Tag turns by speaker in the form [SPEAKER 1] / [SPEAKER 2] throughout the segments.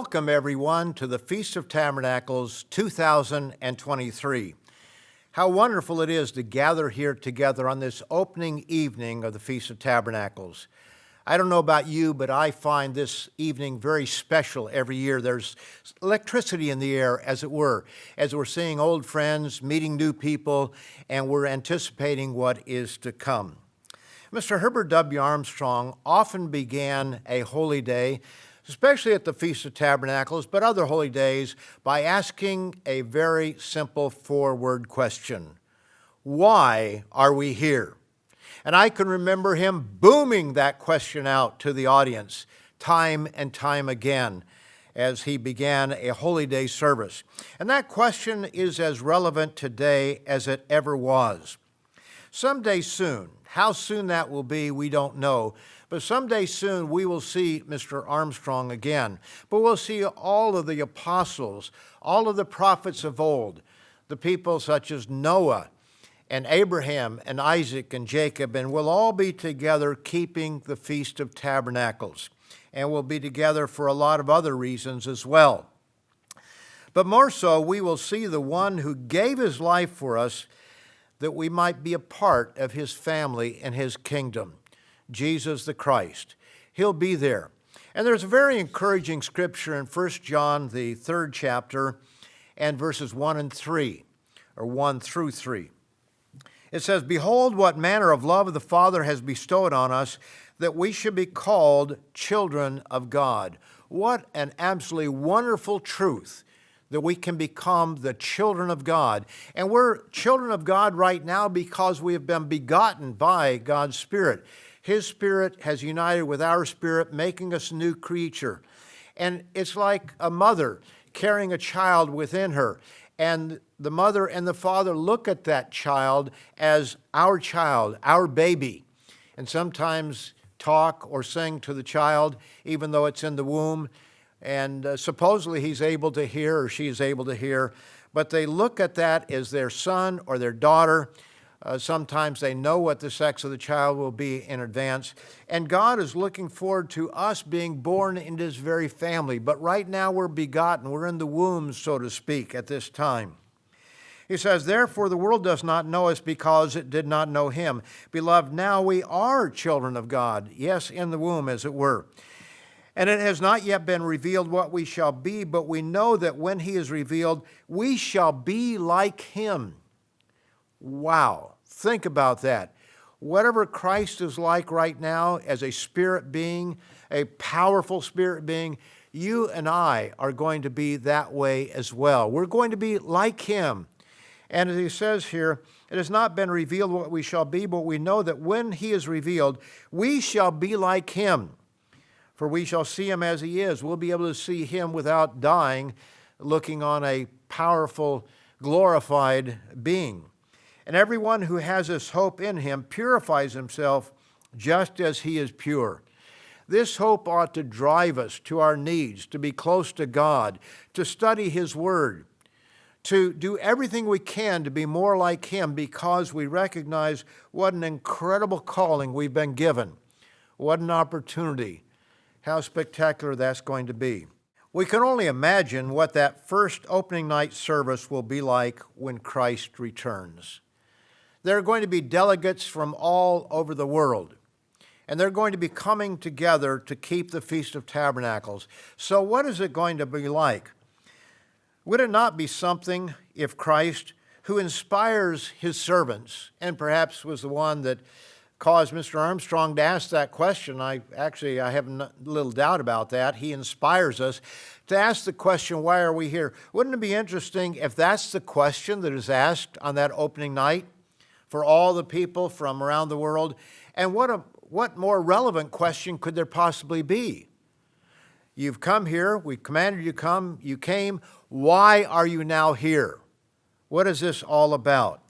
[SPEAKER 1] Welcome, everyone, to the Feast of Tabernacles 2023. How wonderful it is to gather here together on this opening evening of the Feast of Tabernacles. I don't know about you, but I find this evening very special every year. There's electricity in the air, as it were, as we're seeing old friends, meeting new people, and we're anticipating what is to come. Mr. Herbert W. Armstrong often began a holy day, especially at the Feast of Tabernacles, but other holy days, by asking a very simple four-word question. Why are we here? And I can remember him booming that question out to the audience time and time again as he began a holy day service. And that question is as relevant today as it ever was. Someday soon, how soon that will be, we don't know. But someday soon we will see Mr. Armstrong again. But we'll see all of the apostles, all of the prophets of old, the people such as Noah and Abraham and Isaac and Jacob, and we'll all be together keeping the Feast of Tabernacles. And we'll be together for a lot of other reasons as well. But more so, we will see the one who gave his life for us that we might be a part of his family and his kingdom. Jesus the Christ. He'll be there. And there's a very encouraging scripture in 1 John, the 3rd chapter, and verses 1 and 3, or 1 through 3. It says, "Behold, what manner of love the Father has bestowed on us, that we should be called children of God." What an absolutely wonderful truth, that we can become the children of God. And we're children of God right now because we have been begotten by God's Spirit. His Spirit has united with our spirit, making us a new creature. And it's like a mother carrying a child within her. And the mother and the father look at that child as our baby. And sometimes talk or sing to the child, even though it's in the womb. And supposedly he's able to hear or she's able to hear. But they look at that as their son or their daughter. Sometimes they know what the sex of the child will be in advance. And God is looking forward to us being born into his very family. But right now we're begotten. We're in the womb, so to speak, at this time. He says, "Therefore the world does not know us because it did not know him. Beloved, now we are children of God." Yes, in the womb, as it were. "And it has not yet been revealed what we shall be, but we know that when he is revealed, we shall be like him." Wow, think about that. Whatever Christ is like right now as a spirit being, a powerful spirit being, you and I are going to be that way as well. We're going to be like him. And as he says here, "It has not been revealed what we shall be, but we know that when he is revealed, we shall be like him. For we shall see him as he is." We'll be able to see him without dying, looking on a powerful, glorified being. "And everyone who has this hope in him purifies himself just as he is pure." This hope ought to drive us to our needs, to be close to God, to study his word, to do everything we can to be more like him, because we recognize what an incredible calling we've been given. What an opportunity. How spectacular that's going to be. We can only imagine what that first opening night service will be like when Christ returns. There are going to be delegates from all over the world, and they're going to be coming together to keep the Feast of Tabernacles. So what is it going to be like? Would it not be something if Christ, who inspires his servants, and perhaps was the one that caused Mr. Armstrong to ask that question. I have little doubt about that. He inspires us to ask the question, why are we here? Wouldn't it be interesting if that's the question that is asked on that opening night for all the people from around the world? And what more relevant question could there possibly be? You've come here. We commanded you to come. You came. Why are you now here? What is this all about?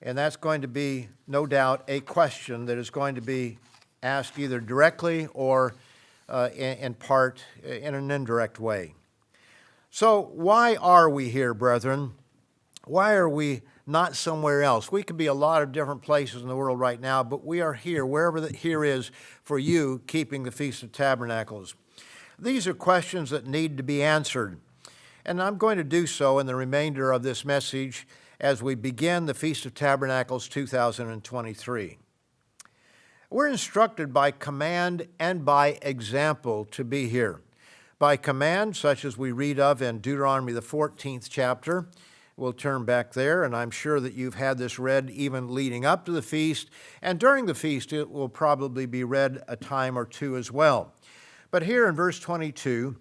[SPEAKER 1] And that's going to be, no doubt, a question that is going to be asked either directly or in part in an indirect way. So why are we here, brethren? Why are we not somewhere else? We could be a lot of different places in the world right now, but we are here, wherever here is for you, keeping the Feast of Tabernacles. These are questions that need to be answered, and I'm going to do so in the remainder of this message as we begin the Feast of Tabernacles 2023. We're instructed by command and by example to be here. By command, such as we read of in Deuteronomy, the 14th chapter. We'll turn back there, and I'm sure that you've had this read even leading up to the feast, and during the feast it will probably be read a time or two as well. But here in verse 22,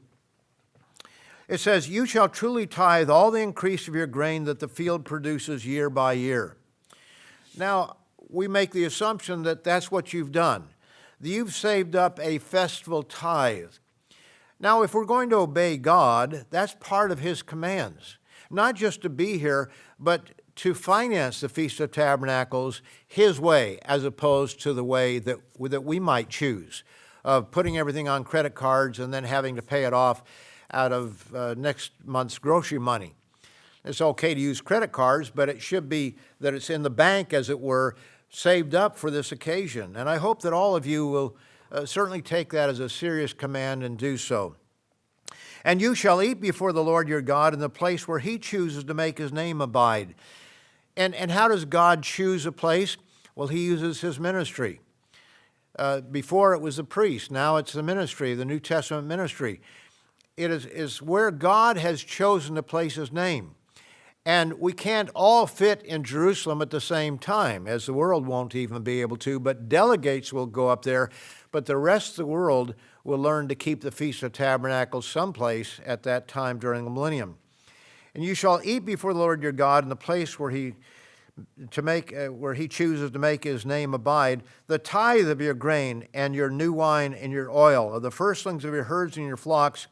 [SPEAKER 1] it says, "You shall truly tithe all the increase of your grain that the field produces year by year." Now, we make the assumption that that's what you've done. You've saved up a festival tithe. Now, if we're going to obey God, that's part of His commands. Not just to be here, but to finance the Feast of Tabernacles His way, as opposed to the way that we might choose, of putting everything on credit cards and then having to pay it off out of next month's grocery money. It's okay to use credit cards, but it should be that it's in the bank, as it were, saved up for this occasion. And I hope that all of you will certainly take that as a serious command and do so. "And you shall eat before the Lord your God in the place where He chooses to make His name abide." And how does God choose a place? Well, He uses His ministry. Before it was the priest, now it's the ministry, the New Testament ministry. It is where God has chosen to place His name. And we can't all fit in Jerusalem at the same time, as the world won't even be able to, but delegates will go up there, but the rest of the world will learn to keep the Feast of Tabernacles someplace at that time during the millennium. "And you shall eat before the Lord your God in the place where He chooses to make His name abide, the tithe of your grain and your new wine and your oil, of the firstlings of your herds and your flocks."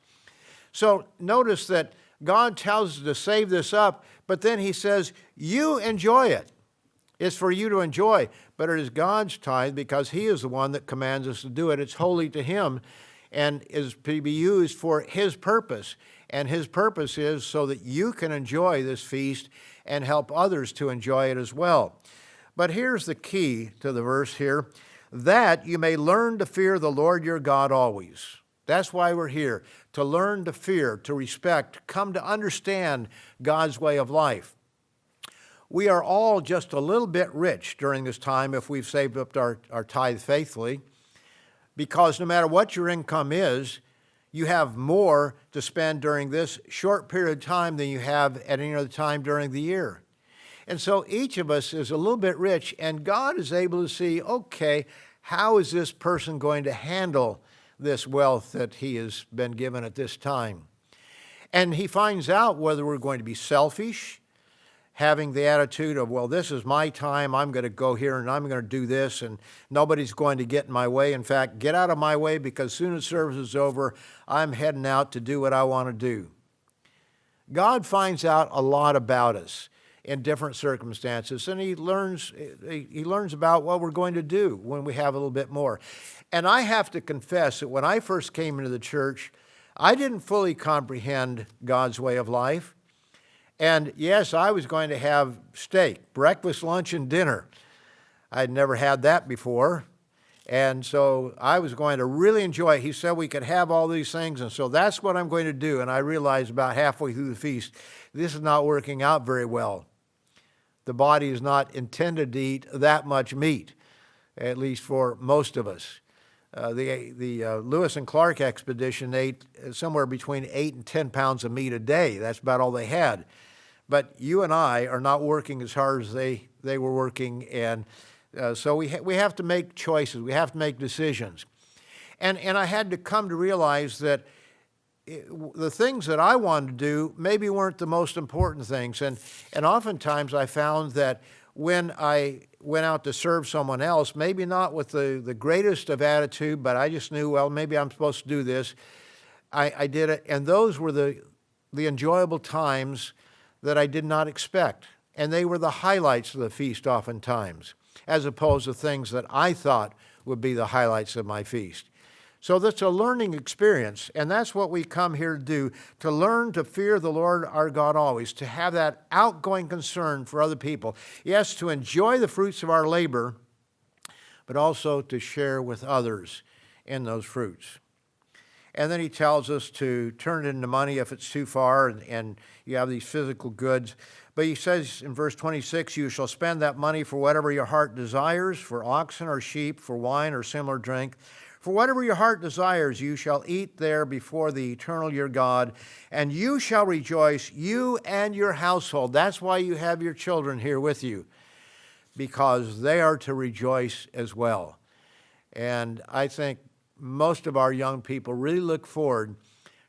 [SPEAKER 1] So notice that God tells us to save this up, but then He says, you enjoy it. It's for you to enjoy, but it is God's tithe because He is the one that commands us to do it. It's holy to Him and is to be used for His purpose. And His purpose is so that you can enjoy this feast and help others to enjoy it as well. But here's the key to the verse here, "that you may learn to fear the Lord your God always." That's why we're here, to learn to fear, to respect, come to understand God's way of life. We are all just a little bit rich during this time if we've saved up our tithe faithfully, because no matter what your income is, you have more to spend during this short period of time than you have at any other time during the year. And so each of us is a little bit rich, and God is able to see, okay, how is this person going to handle this wealth that he has been given at this time? And He finds out whether we're going to be selfish, having the attitude of, well, this is my time, I'm going to go here and I'm going to do this, and nobody's going to get in my way. In fact, get out of my way, because as soon as service is over, I'm heading out to do what I want to do. God finds out a lot about us in different circumstances, and He learns about what we're going to do when we have a little bit more. And I have to confess that when I first came into the church, I didn't fully comprehend God's way of life. And yes, I was going to have steak, breakfast, lunch, and dinner. I'd never had that before. And so I was going to really enjoy it. He said we could have all these things, and so that's what I'm going to do. And I realized about halfway through the feast, this is not working out very well. The body is not intended to eat that much meat, at least for most of us. The Lewis and Clark expedition ate somewhere between 8 and 10 pounds of meat a day. That's about all they had. But you and I are not working as hard as they were working, and so we have to make choices. We have to make decisions. And I had to come to realize that the things that I wanted to do maybe weren't the most important things. And oftentimes I found that when I went out to serve someone else, maybe not with the greatest of attitude, but I just knew, well, maybe I'm supposed to do this. I did it, and those were the enjoyable times that I did not expect. And they were the highlights of the feast oftentimes, as opposed to things that I thought would be the highlights of my feast. So that's a learning experience, and that's what we come here to do, to learn to fear the Lord our God always, to have that outgoing concern for other people. Yes, to enjoy the fruits of our labor, but also to share with others in those fruits. And then he tells us to turn it into money if it's too far and you have these physical goods. But he says in verse 26, you shall spend that money for whatever your heart desires, for oxen or sheep, for wine or similar drink. For whatever your heart desires, you shall eat there before the eternal your God, and you shall rejoice, you and your household. That's why you have your children here with you, because they are to rejoice as well. And I think most of our young people really look forward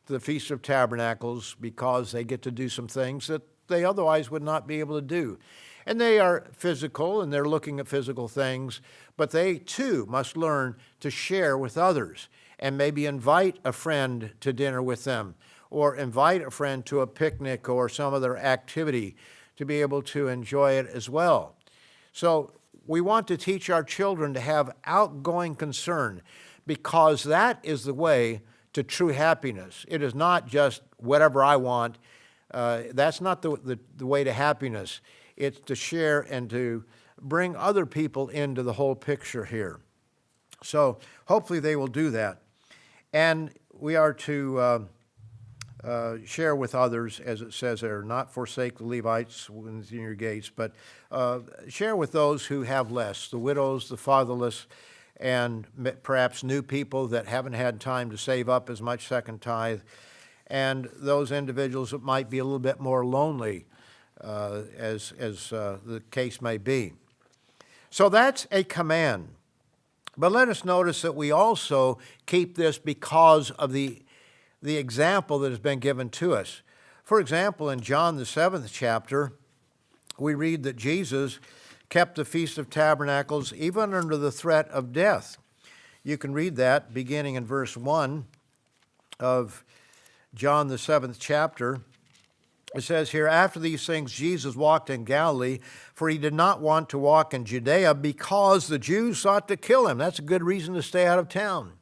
[SPEAKER 1] to the Feast of Tabernacles because they get to do some things that they otherwise would not be able to do. And they are physical, and they're looking at physical things, but they too must learn to share with others and maybe invite a friend to dinner with them or invite a friend to a picnic or some other activity to be able to enjoy it as well. So we want to teach our children to have outgoing concern because that is the way to true happiness. It is not just whatever I want. That's not the way to happiness. It's to share and to bring other people into the whole picture here. So hopefully they will do that. And we are to share with others, as it says there, not forsake the Levites within your gates, but share with those who have less, the widows, the fatherless, and perhaps new people that haven't had time to save up as much second tithe, and those individuals that might be a little bit more lonely, as the case may be. So that's a command. But let us notice that we also keep this because of the example that has been given to us. For example, in John the 7th chapter, we read that Jesus kept the Feast of Tabernacles even under the threat of death. You can read that beginning in verse 1 of John the 7th chapter. It says here, after these things Jesus walked in Galilee, for he did not want to walk in Judea because the Jews sought to kill him. That's a good reason to stay out of town.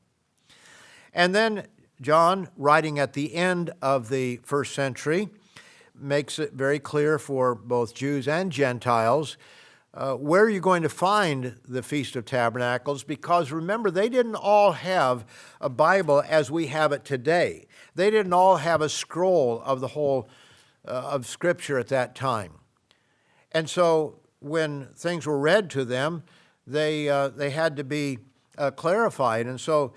[SPEAKER 1] And then John, writing at the end of the first century, makes it very clear for both Jews and Gentiles where are you going to find the Feast of Tabernacles? Because remember, they didn't all have a Bible as we have it today. They didn't all have a scroll of the whole of Scripture at that time. And so when things were read to them, they had to be clarified. And so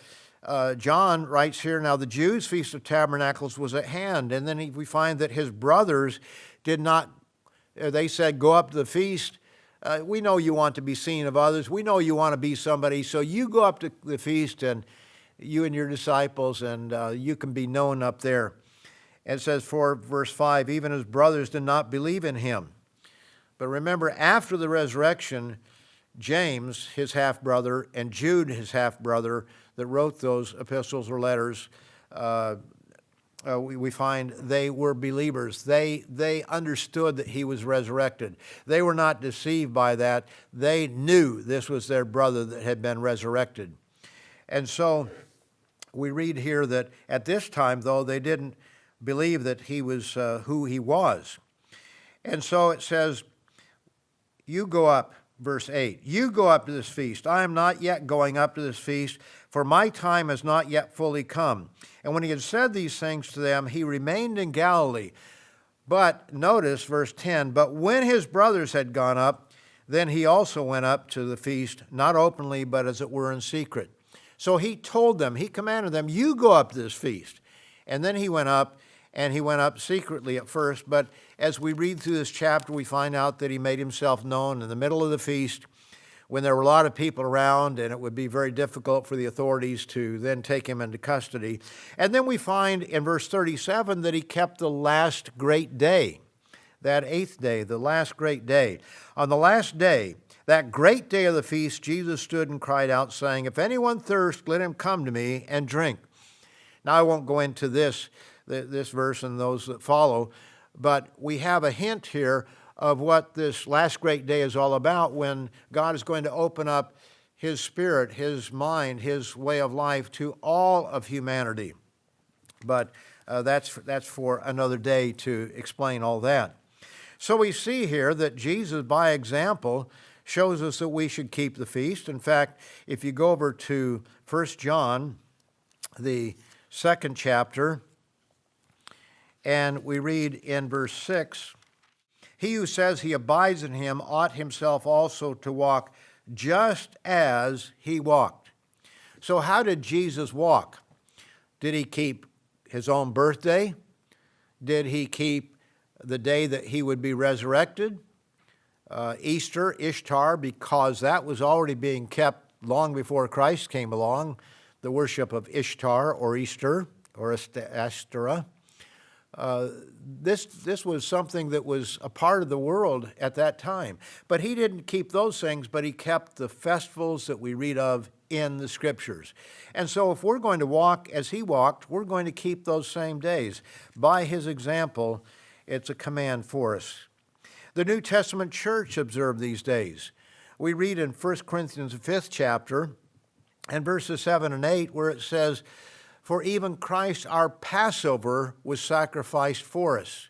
[SPEAKER 1] John writes here, now the Jews' Feast of Tabernacles was at hand. And then we find that his brothers did not, they said, go up to the feast. We know you want to be seen of others. We know you want to be somebody. So you go up to the feast, and you and your disciples, and you can be known up there. And it says, for verse 5, even his brothers did not believe in him. But remember, after the resurrection, James, his half-brother, and Jude, his half-brother, that wrote those epistles or letters, we find they were believers. They understood that he was resurrected. They were not deceived by that. They knew this was their brother that had been resurrected. And so we read here that at this time, though, they didn't believe that he was who he was. And so it says, you go up, verse 8, you go up to this feast. I am not yet going up to this feast, for my time has not yet fully come. And when he had said these things to them, he remained in Galilee. But notice verse 10, but when his brothers had gone up, then he also went up to the feast, not openly, but as it were in secret. So he told them, he commanded them, you go up to this feast. And then he went up, and he went up secretly at first. But as we read through this chapter, we find out that he made himself known in the middle of the feast when there were a lot of people around, and it would be very difficult for the authorities to then take him into custody. And then we find in verse 37 that he kept the last great day, that eighth day, the last great day. On the last day, that great day of the feast, Jesus stood and cried out, saying, if anyone thirst, let him come to me and drink. Now, I won't go into this verse and those that follow, but we have a hint here of what this last great day is all about, when God is going to open up his spirit, his mind, his way of life to all of humanity. But that's for another day to explain all that. So we see here that Jesus, by example, shows us that we should keep the feast. In fact, if you go over to 1 John, the 2nd chapter, and we read in verse 6, "He who says he abides in him ought himself also to walk just as he walked." So how did Jesus walk? Did he keep his own birthday? Did he keep the day that he would be resurrected? Easter, Ishtar, because that was already being kept long before Christ came along, the worship of Ishtar or Easter or Astera. This was something that was a part of the world at that time. But he didn't keep those things, but he kept the festivals that we read of in the Scriptures. And so if we're going to walk as he walked, we're going to keep those same days. By his example, it's a command for us. The New Testament church observed these days. We read in 1 Corinthians, the 5th chapter, and verses 7 and 8, where it says, "For even Christ our Passover was sacrificed for us."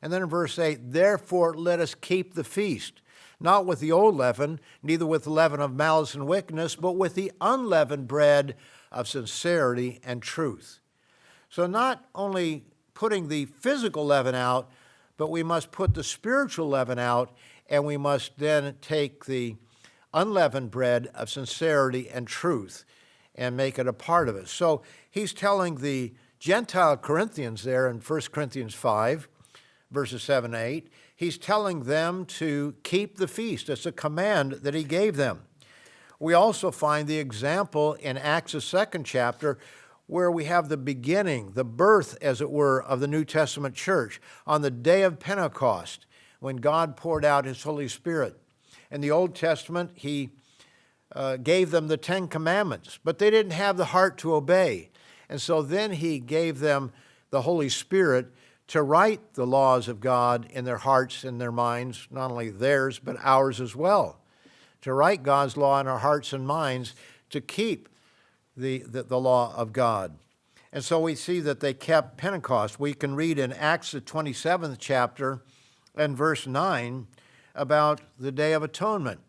[SPEAKER 1] And then in verse 8, "Therefore let us keep the feast, not with the old leaven, neither with the leaven of malice and wickedness, but with the unleavened bread of sincerity and truth." So not only putting the physical leaven out, but we must put the spiritual leaven out, and we must then take the unleavened bread of sincerity and truth and make it a part of us. So he's telling the Gentile Corinthians there in 1 Corinthians 5, verses 7 and 8, he's telling them to keep the feast. It's a command that he gave them. We also find the example in Acts, the 2nd chapter, where we have the beginning, the birth, as it were, of the New Testament church on the day of Pentecost, when God poured out his Holy Spirit. In the Old Testament, he gave them the 10 Commandments, but they didn't have the heart to obey. And so then he gave them the Holy Spirit to write the laws of God in their hearts and their minds, not only theirs, but ours as well. To write God's law in our hearts and minds to keep the law of God. And so we see that they kept Pentecost. We can read in Acts, the 27th chapter and verse 9 about the Day of Atonement.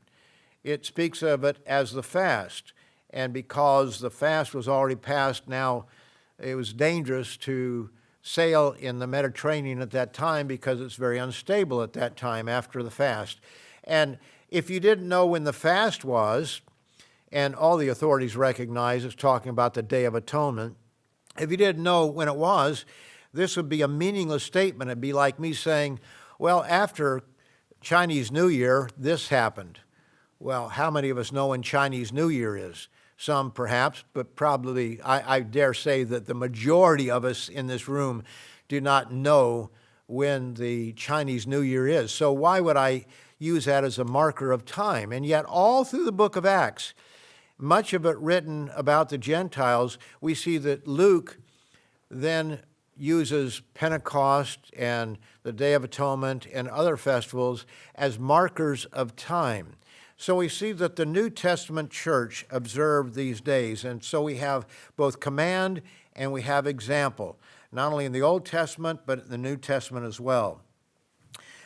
[SPEAKER 1] It speaks of it as the fast. And because the fast was already passed, now it was dangerous to sail in the Mediterranean at that time because it's very unstable at that time after the fast. And if you didn't know when the fast was, and all the authorities recognize it's talking about the Day of Atonement, if you didn't know when it was, this would be a meaningless statement. It'd be like me saying, well, after Chinese New Year, this happened. Well, how many of us know when Chinese New Year is? Some perhaps, but probably, I dare say that the majority of us in this room do not know when the Chinese New Year is. So why would I use that as a marker of time? And yet all through the book of Acts, much of it written about the Gentiles, we see that Luke then uses Pentecost and the Day of Atonement and other festivals as markers of time. So we see that the New Testament church observed these days, and so we have both command and we have example, not only in the Old Testament, but in the New Testament as well.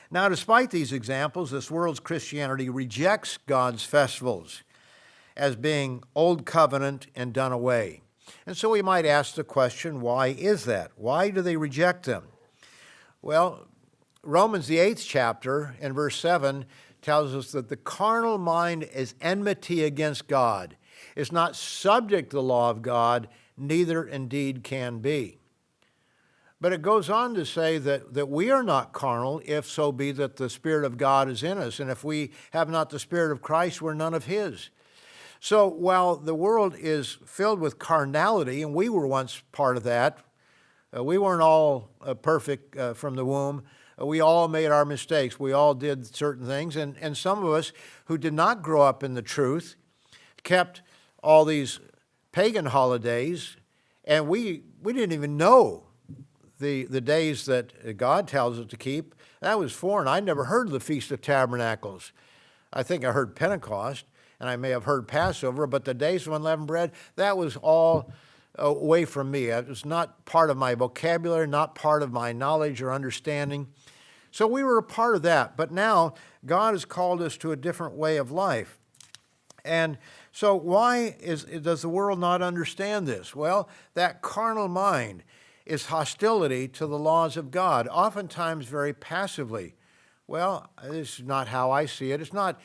[SPEAKER 1] Now, despite these examples, this world's Christianity rejects God's festivals as being old covenant and done away. And so we might ask the question, why is that? Why do they reject them? Well, Romans, the 8th chapter, in verse 7, tells us that the carnal mind is enmity against God. It's not subject to the law of God, neither indeed can be. But it goes on to say that we are not carnal, if so be that the Spirit of God is in us. And if we have not the Spirit of Christ, we're none of his. So while the world is filled with carnality, and we were once part of that, we weren't all perfect from the womb. We all made our mistakes. We all did certain things. And some of us who did not grow up in the truth kept all these pagan holidays, and we didn't even know the days that God tells us to keep. That was foreign. I never heard of the Feast of Tabernacles. I think I heard Pentecost, and I may have heard Passover, but the days of unleavened bread, that was all away from me. It was not part of my vocabulary, not part of my knowledge or understanding. So we were a part of that. But now God has called us to a different way of life. And so why does the world not understand this? Well, that carnal mind is hostility to the laws of God, oftentimes very passively. Well, this is not how I see it. It's not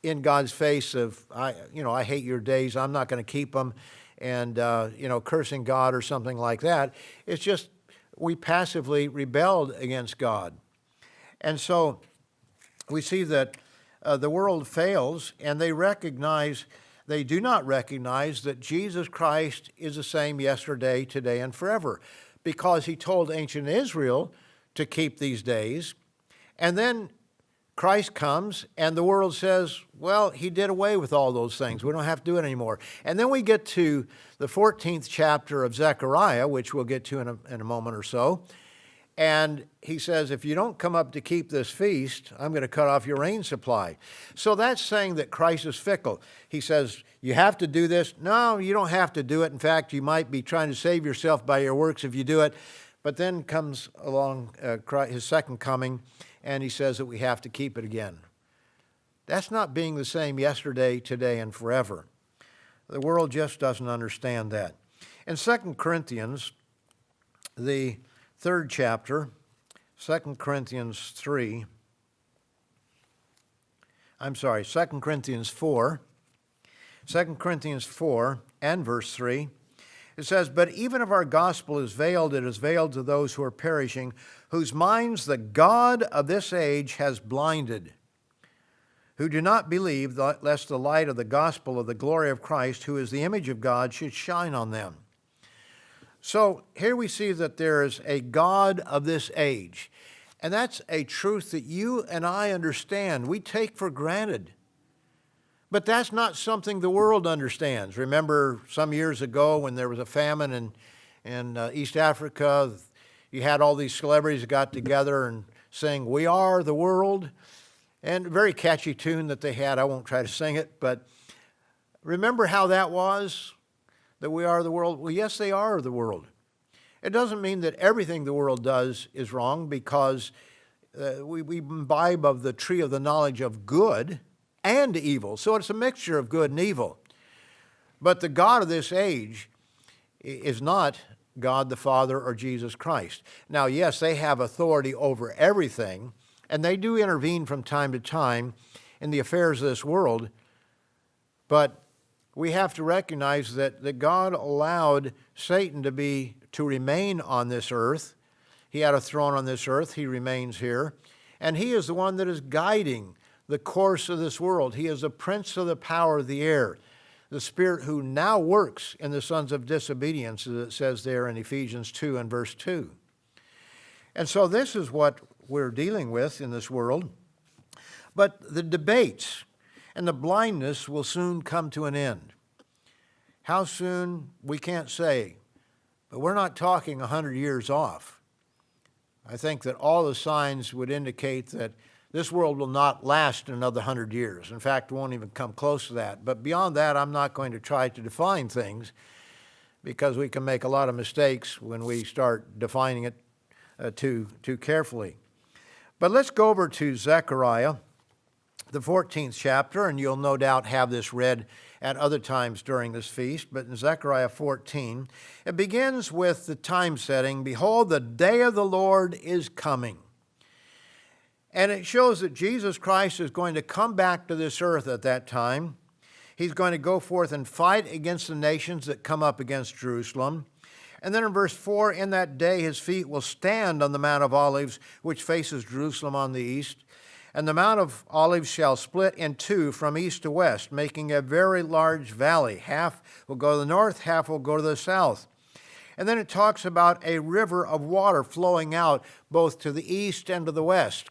[SPEAKER 1] in God's face of, I hate your days, I'm not going to keep them, and, cursing God or something like that. It's just we passively rebelled against God. And so we see that the world fails, and they do not recognize that Jesus Christ is the same yesterday, today, and forever, because he told ancient Israel to keep these days. And then Christ comes, and the world says, well, he did away with all those things. We don't have to do it anymore. And then we get to the 14th chapter of Zechariah, which we'll get to in a moment or so. And he says, if you don't come up to keep this feast, I'm going to cut off your rain supply. So that's saying that Christ is fickle. He says, you have to do this. No, you don't have to do it. In fact, you might be trying to save yourself by your works if you do it. But then comes along his second coming, and he says that we have to keep it again. That's not being the same yesterday, today, and forever. The world just doesn't understand that. In 2 Corinthians, the 3rd chapter, 2 Corinthians 4, and verse 3, it says, but even if our gospel is veiled, it is veiled to those who are perishing, whose minds the God of this age has blinded, who do not believe, lest the light of the gospel of the glory of Christ, who is the image of God, should shine on them. So here we see that there is a God of this age, and that's a truth that you and I understand. We take for granted. But that's not something the world understands. Remember some years ago when there was a famine in East Africa, you had all these celebrities that got together and sang, "We Are the World," and a very catchy tune that they had. I won't try to sing it, but remember how that was, that we are the world? Well, yes, they are the world. It doesn't mean that everything the world does is wrong, because we imbibe of the tree of the knowledge of good and evil. So it's a mixture of good and evil. But the God of this age is not God the Father or Jesus Christ. Now, yes, they have authority over everything, and they do intervene from time to time in the affairs of this world, but we have to recognize that God allowed Satan to remain on this earth. He had a throne on this earth. He remains here. And he is the one that is guiding the course of this world. He is the prince of the power of the air, the spirit who now works in the sons of disobedience, as it says there in Ephesians 2 and verse 2. And so this is what we're dealing with in this world. But the debates and the blindness will soon come to an end. How soon, we can't say, but we're not talking 100 years off. I think that all the signs would indicate that this world will not last another 100 years. In fact, it won't even come close to that. But beyond that, I'm not going to try to define things, because we can make a lot of mistakes when we start defining it too carefully. But let's go over to Zechariah, the 14th chapter, and you'll no doubt have this read at other times during this feast. But in Zechariah 14, it begins with the time setting, "Behold, the day of the Lord is coming." And it shows that Jesus Christ is going to come back to this earth at that time. He's going to go forth and fight against the nations that come up against Jerusalem. And then in verse 4, "In that day his feet will stand on the Mount of Olives, which faces Jerusalem on the east. And the Mount of Olives shall split in two from east to west, making a very large valley. Half will go to the north, half will go to the south." And then it talks about a river of water flowing out both to the east and to the west.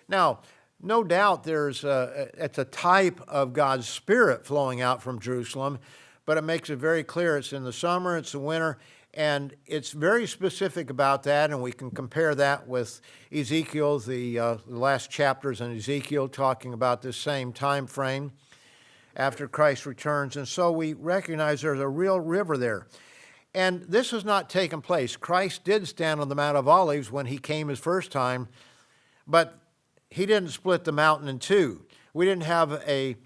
[SPEAKER 1] Now, no doubt it's a type of God's Spirit flowing out from Jerusalem, but it makes it very clear it's in the summer, it's the winter, and it's very specific about that, and we can compare that with Ezekiel, the last chapters in Ezekiel talking about this same time frame after Christ returns. And so we recognize there's a real river there. And this has not taken place. Christ did stand on the Mount of Olives when he came his first time, but he didn't split the mountain in two. We didn't have a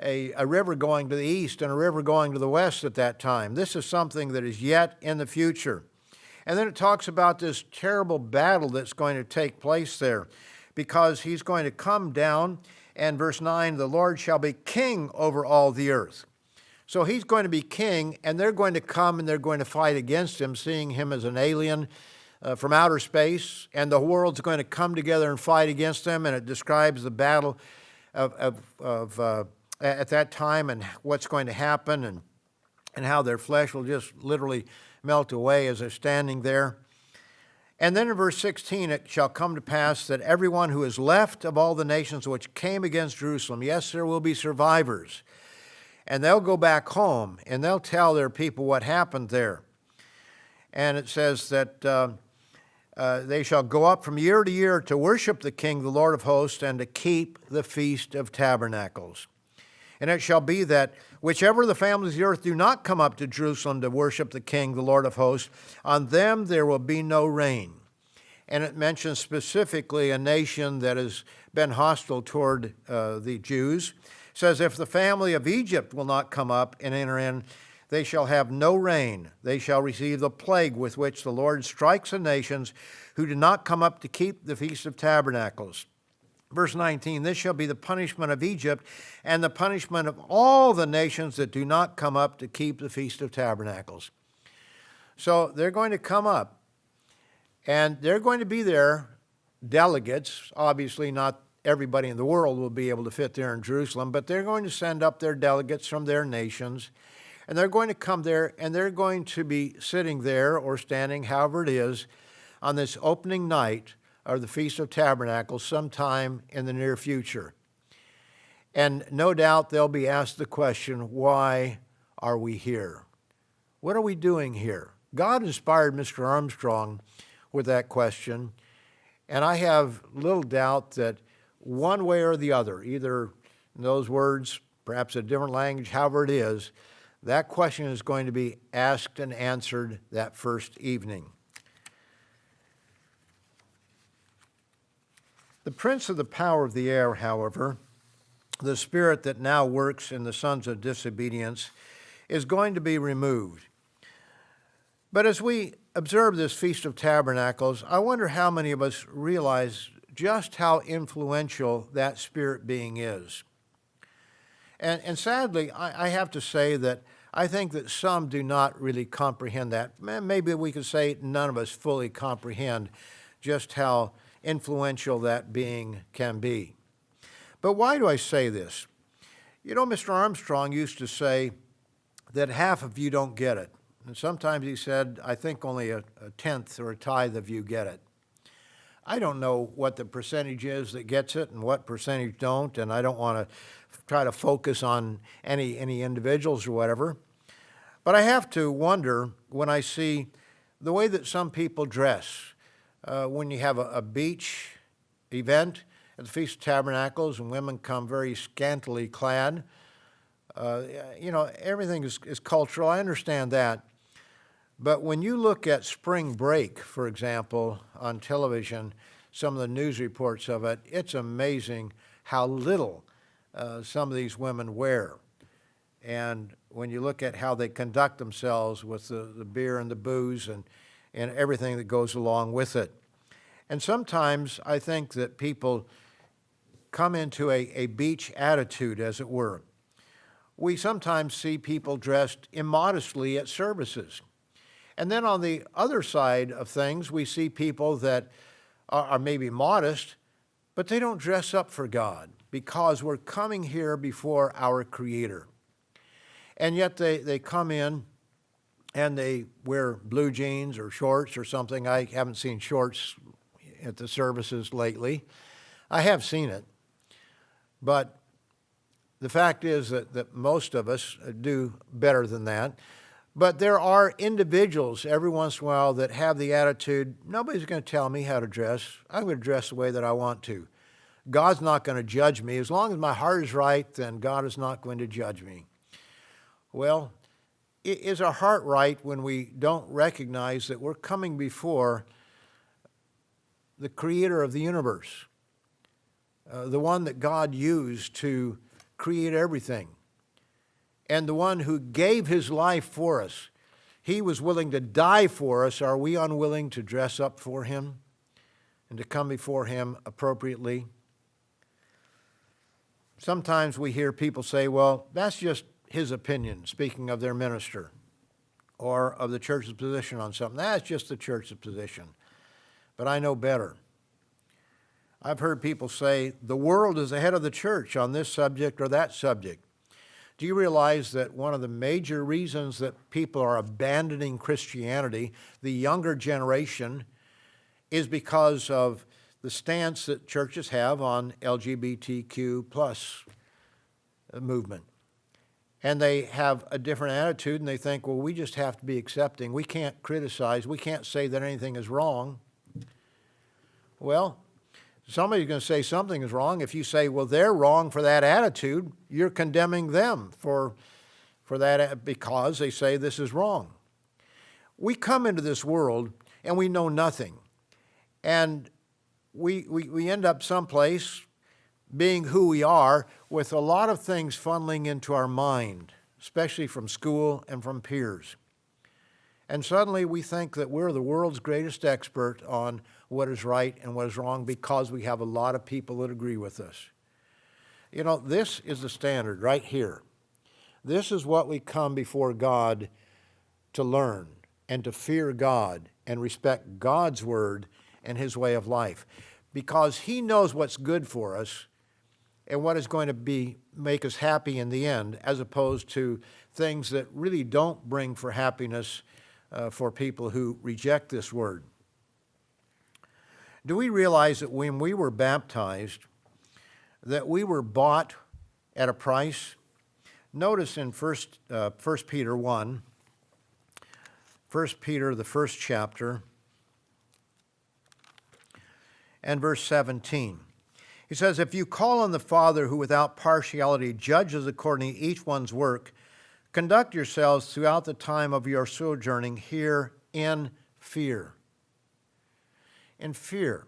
[SPEAKER 1] a river going to the east and a river going to the west at that time. This is something that is yet in the future. And then it talks about this terrible battle that's going to take place there, because he's going to come down, and verse 9, the Lord shall be king over all the earth. So he's going to be king, and they're going to come and they're going to fight against him, seeing him as an alien from outer space, and the world's going to come together and fight against him, and it describes the battle at that time and what's going to happen, and how their flesh will just literally melt away as they're standing there. And then in verse 16, it shall come to pass that everyone who is left of all the nations which came against Jerusalem, yes, there will be survivors, and they'll go back home, and they'll tell their people what happened there. And it says that they shall go up from year to year to worship the King, the Lord of hosts, and to keep the Feast of Tabernacles. And it shall be that whichever of the families of the earth do not come up to Jerusalem to worship the King, the Lord of hosts, on them there will be no rain. And it mentions specifically a nation that has been hostile toward the Jews. It says, if the family of Egypt will not come up and enter in, they shall have no rain. They shall receive the plague with which the Lord strikes the nations who do not come up to keep the Feast of Tabernacles. Verse 19, this shall be the punishment of Egypt and the punishment of all the nations that do not come up to keep the Feast of Tabernacles. So they're going to come up, and they're going to be there, delegates. Obviously not everybody in the world will be able to fit there in Jerusalem, but they're going to send up their delegates from their nations, and they're going to come there, and they're going to be sitting there or standing, however it is, on this opening night of the Feast of Tabernacles sometime in the near future. And no doubt they'll be asked the question, why are we here? What are we doing here? God inspired Mr. Armstrong with that question, and I have little doubt that one way or the other, either in those words, perhaps a different language, however it is, that question is going to be asked and answered that first evening. The prince of the power of the air, however, the spirit that now works in the sons of disobedience, is going to be removed. But as we observe this Feast of Tabernacles, I wonder how many of us realize just how influential that spirit being is. And sadly, I have to say that I think that some do not really comprehend that. Maybe we could say none of us fully comprehend just how influential that being can be. But why do I say this? You know, Mr. Armstrong used to say that half of you don't get it. And sometimes he said, I think only a tenth or a tithe of you get it. I don't know what the percentage is that gets it and what percentage don't, and I don't want to try to focus on any individuals or whatever. But I have to wonder when I see the way that some people dress. When you have a beach event at the Feast of Tabernacles and women come very scantily clad, everything is cultural. I understand that. But when you look at spring break, for example, on television, some of the news reports of it, it's amazing how little some of these women wear. And when you look at how they conduct themselves with the beer and the booze and everything that goes along with it. And sometimes I think that people come into a beach attitude, as it were. We sometimes see people dressed immodestly at services. And then on the other side of things, we see people that are maybe modest, but they don't dress up for God because we're coming here before our Creator. And yet they come in and they wear blue jeans or shorts or something. I haven't seen shorts at the services lately. I have seen it. But the fact is that most of us do better than that. But there are individuals every once in a while that have the attitude, nobody's going to tell me how to dress. I'm going to dress the way that I want to. God's not going to judge me. As long as my heart is right, then God is not going to judge me. Well, is our heart right when we don't recognize that we're coming before the Creator of the universe, the one that God used to created everything. And the one who gave his life for us, he was willing to die for us. Are we unwilling to dress up for him and to come before him appropriately? Sometimes we hear people say, well, that's just his opinion, speaking of their minister or of the church's position on something. That's just the church's position. But I know better. I've heard people say the world is ahead of the church on this subject or that subject. Do you realize that one of the major reasons that people are abandoning Christianity, the younger generation, is because of the stance that churches have on LGBTQ plus movement? And they have a different attitude, and they think, well, we just have to be accepting. We can't criticize. We can't say that anything is wrong. Well, somebody's going to say something is wrong. If you say, well, they're wrong for that attitude, you're condemning them for that because they say this is wrong. We come into this world and we know nothing. And we end up someplace being who we are with a lot of things funneling into our mind, especially from school and from peers. And suddenly we think that we're the world's greatest expert on what is right and what is wrong because we have a lot of people that agree with us. You know, this is the standard right here. This is what we come before God to learn and to fear God and respect God's word and his way of life, because he knows what's good for us and what is going to make us happy in the end, as opposed to things that really don't bring for happiness for people who reject this word. Do we realize that when we were baptized, that we were bought at a price? Notice in 1 Peter 1, 1 Peter, the first chapter, and verse 17. He says, if you call on the Father who without partiality judges according to each one's work, conduct yourselves throughout the time of your sojourning here in fear. In fear.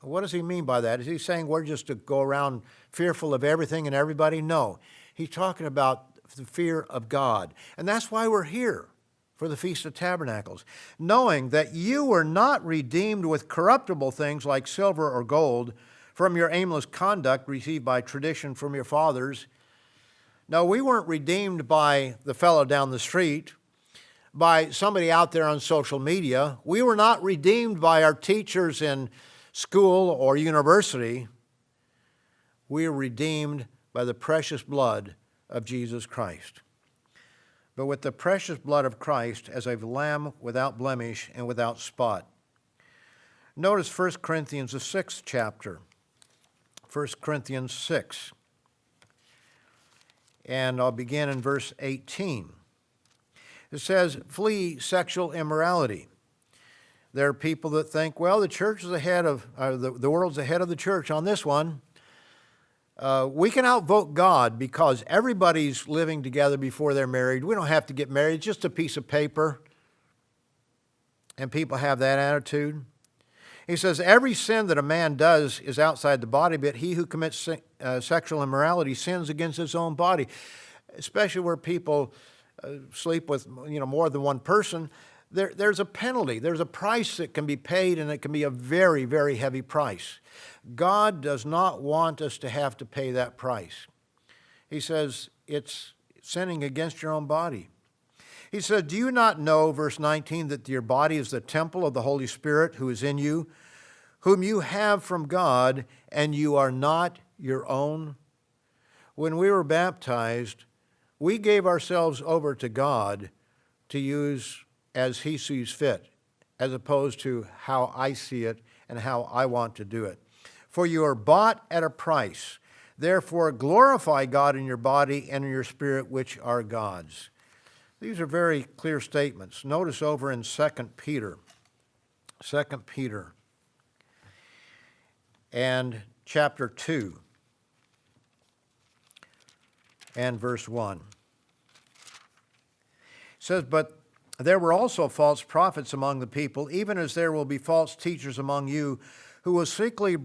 [SPEAKER 1] What does he mean by that? Is he saying we're just to go around fearful of everything and everybody? No. He's talking about the fear of God. And that's why we're here for the Feast of Tabernacles, knowing that you were not redeemed with corruptible things like silver or gold from your aimless conduct received by tradition from your fathers. No, we weren't redeemed by the fellow down the street, by somebody out there on social media. We were not redeemed by our teachers in school or university. We are redeemed by the precious blood of Jesus Christ. But with the precious blood of Christ as a lamb without blemish and without spot. Notice 1 Corinthians, the 6th chapter. 1 Corinthians 6. And I'll begin in verse 18. It says, flee sexual immorality. There are people that think, well, the church is ahead of, the world's ahead of the church on this one. We can outvote God because everybody's living together before they're married. We don't have to get married. It's just a piece of paper. And people have that attitude. He says, every sin that a man does is outside the body, but he who commits sexual immorality sins against his own body. Especially where people sleep with more than one person. There's a penalty. There's a price that can be paid, and it can be a very, very heavy price. God does not want us to have to pay that price. He says it's sinning against your own body. He said, do you not know, verse 19, that your body is the temple of the Holy Spirit who is in you, whom you have from God, and you are not your own? When we were baptized, we gave ourselves over to God to use as he sees fit, as opposed to how I see it and how I want to do it. For you are bought at a price. Therefore glorify God in your body and in your spirit, which are God's. These are very clear statements. Notice over in 2 Peter. 2 Peter and chapter 2 and verse 1. It says, but there were also false prophets among the people, even as there will be false teachers among you, who will secretly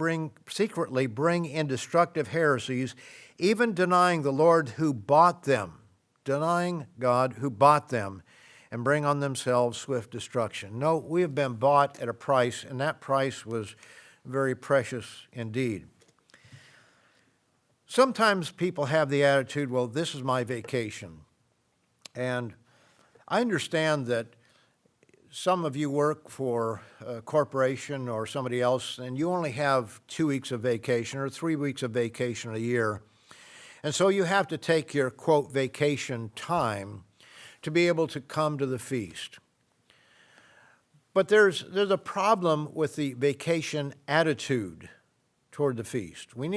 [SPEAKER 1] bring in destructive heresies, even denying the Lord who bought them, denying God who bought them, and bring on themselves swift destruction. No, we have been bought at a price, and that price was very precious indeed. Sometimes people have the attitude, well, this is my vacation. And I understand that some of you work for a corporation or somebody else, and you only have 2 weeks of vacation or 3 weeks of vacation a year. And so you have to take your, quote, vacation time to be able to come to the feast. But there's a problem with the vacation attitude toward the feast. We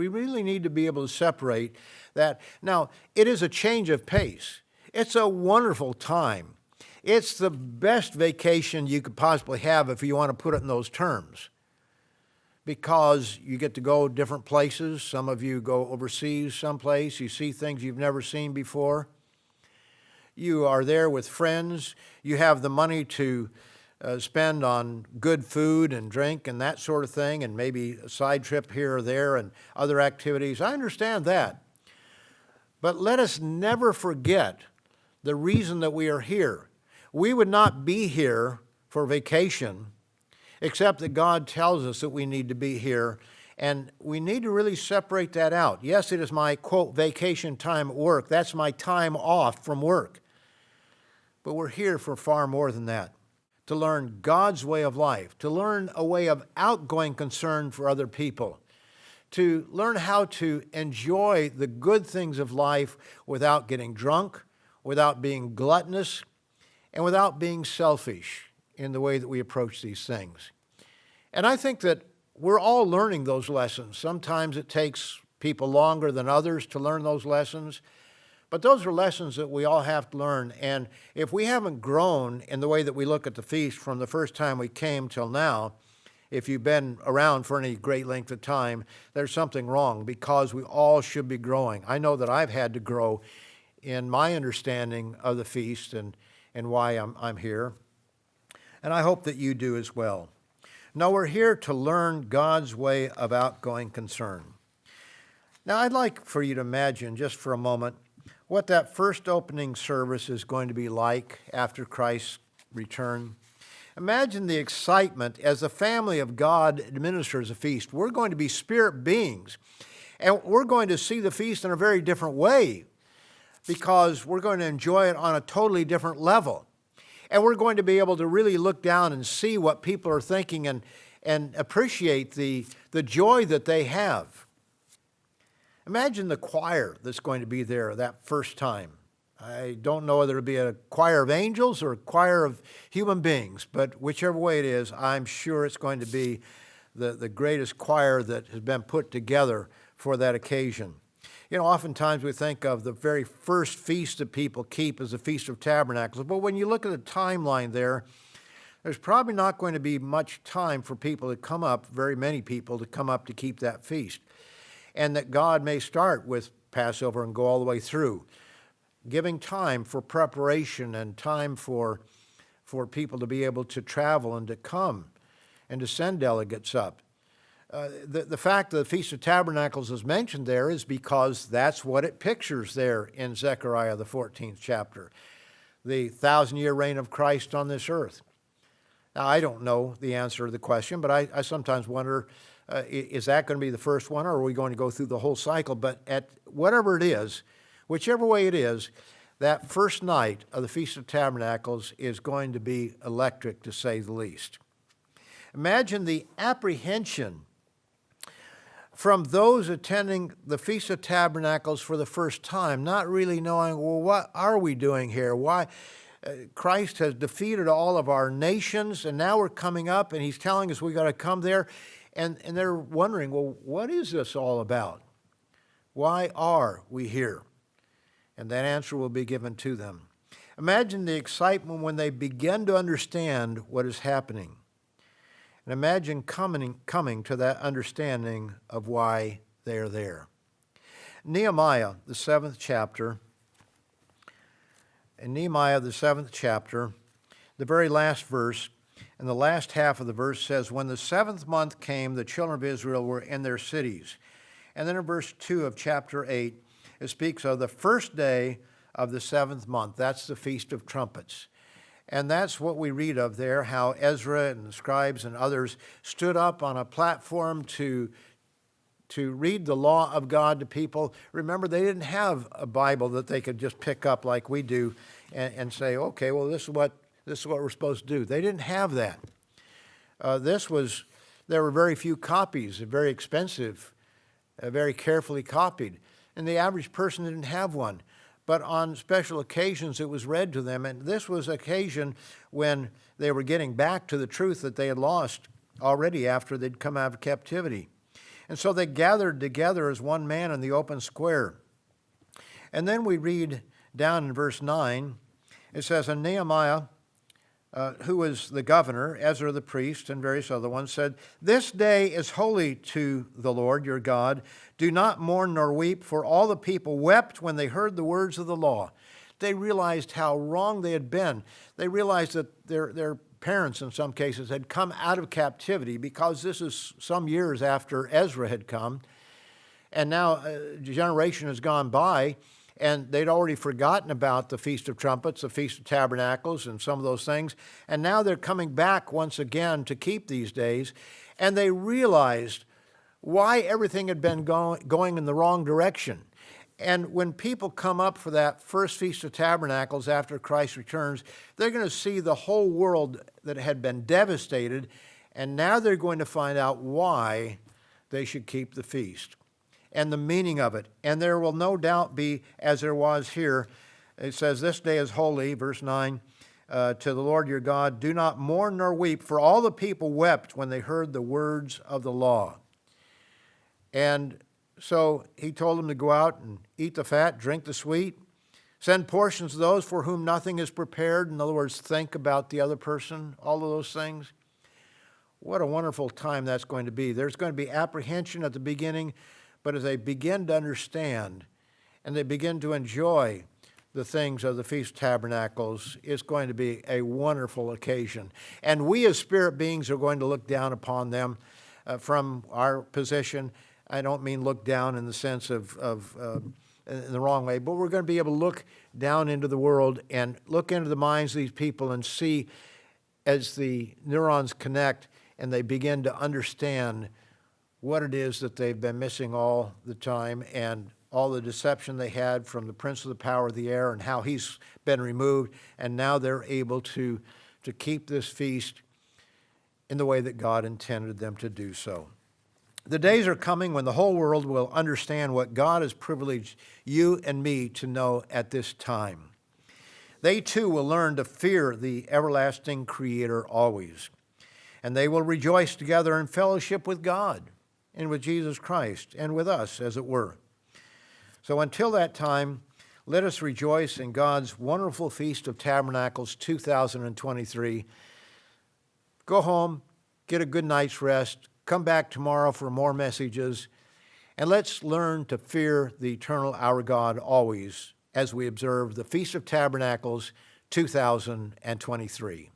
[SPEAKER 1] really need to be able to separate that. Now, it is a change of pace. It's a wonderful time. It's the best vacation you could possibly have if you want to put it in those terms, because you get to go different places. Some of you go overseas someplace. You see things you've never seen before. You are there with friends. You have the money to spend on good food and drink and that sort of thing, and maybe a side trip here or there and other activities. I understand that. But let us never forget the reason that we are here. We would not be here for vacation, except that God tells us that we need to be here, and we need to really separate that out. Yes, it is my, quote, vacation time at work. That's my time off from work. But we're here for far more than that, to learn God's way of life, to learn a way of outgoing concern for other people, to learn how to enjoy the good things of life without getting drunk, without being gluttonous, and without being selfish in the way that we approach these things. And I think that we're all learning those lessons. Sometimes it takes people longer than others to learn those lessons, but those are lessons that we all have to learn. And if we haven't grown in the way that we look at the feast from the first time we came till now, if you've been around for any great length of time, there's something wrong, because we all should be growing. I know that I've had to grow in my understanding of the feast and why I'm here. And I hope that you do as well. Now, we're here to learn God's way of outgoing concern. Now, I'd like for you to imagine just for a moment what that first opening service is going to be like after Christ's return. Imagine the excitement as the family of God administers a feast. We're going to be spirit beings, and we're going to see the feast in a very different way, because we're going to enjoy it on a totally different level. And we're going to be able to really look down and see what people are thinking and appreciate the joy that they have. Imagine the choir that's going to be there that first time. I don't know whether it'll be a choir of angels or a choir of human beings, but whichever way it is, I'm sure it's going to be the greatest choir that has been put together for that occasion. You know, oftentimes we think of the very first feast that people keep as the Feast of Tabernacles, but when you look at the timeline there's probably not going to be much time for people to come up, very many people to come up to keep that feast. And that God may start with Passover and go all the way through, giving time for preparation and time for people to be able to travel and to come and to send delegates up. The fact that the Feast of Tabernacles is mentioned there is because that's what it pictures there in Zechariah, the 14th chapter, the 1,000-year reign of Christ on this earth. Now, I don't know the answer to the question, but I sometimes wonder, is that going to be the first one, or are we going to go through the whole cycle? But at whatever it is, whichever way it is, that first night of the Feast of Tabernacles is going to be electric, to say the least. Imagine the apprehension from those attending the Feast of Tabernacles for the first time, not really knowing, well, what are we doing here? Why? Christ has defeated all of our nations, and now we're coming up, and he's telling us we got to come there. And they're wondering, well, what is this all about? Why are we here? And that answer will be given to them. Imagine the excitement when they begin to understand what is happening. And imagine coming to that understanding of why they are there. Nehemiah, the 7th chapter. In Nehemiah, the 7th chapter, the very last verse, And the last half of the verse says, when the 7th month came, the children of Israel were in their cities. And then in verse 2 of chapter 8, it speaks of the first day of the 7th month. That's the Feast of Trumpets. And that's what we read of there, how Ezra and the scribes and others stood up on a platform to read the law of God to people. Remember, they didn't have a Bible that they could just pick up like we do and say, okay, well, this is what we're supposed to do. They didn't have that. There were very few copies, very expensive, very carefully copied. And the average person didn't have one. But on special occasions, it was read to them. And this was an occasion when they were getting back to the truth that they had lost already after they'd come out of captivity. And so they gathered together as one man in the open square. And then we read down in verse 9, it says, and Nehemiah, who was the governor, Ezra the priest, and various other ones, said, this day is holy to the Lord your God. Do not mourn nor weep, for all the people wept when they heard the words of the law. They realized how wrong they had been. They realized that their parents, in some cases, had come out of captivity, because this is some years after Ezra had come. And now a generation has gone by, and they'd already forgotten about the Feast of Trumpets, the Feast of Tabernacles, and some of those things. And now they're coming back once again to keep these days. And they realized why everything had been going in the wrong direction. And when people come up for that first Feast of Tabernacles after Christ returns, they're going to see the whole world that had been devastated, and now they're going to find out why they should keep the feast and the meaning of it. And there will no doubt be, as there was here, it says, this day is holy, verse 9, to the Lord your God. Do not mourn nor weep, for all the people wept when they heard the words of the law. And so he told them to go out and eat the fat, drink the sweet, send portions to those for whom nothing is prepared. In other words, think about the other person, all of those things. What a wonderful time that's going to be. There's going to be apprehension at the beginning, but as they begin to understand and they begin to enjoy the things of the Feast of Tabernacles, it's going to be a wonderful occasion. And we as spirit beings are going to look down upon them from our position. I don't mean look down in the sense of in the wrong way, but we're going to be able to look down into the world and look into the minds of these people and see as the neurons connect and they begin to understand what it is that they've been missing all the time, and all the deception they had from the prince of the power of the air and how he's been removed, and now they're able to keep this feast in the way that God intended them to do so. The days are coming when the whole world will understand what God has privileged you and me to know at this time. They too will learn to fear the everlasting Creator always, and they will rejoice together in fellowship with God and with Jesus Christ and with us, as it were. So until that time, let us rejoice in God's wonderful Feast of Tabernacles 2023. Go home, get a good night's rest, come back tomorrow for more messages, and let's learn to fear the eternal our God always as we observe the Feast of Tabernacles 2023.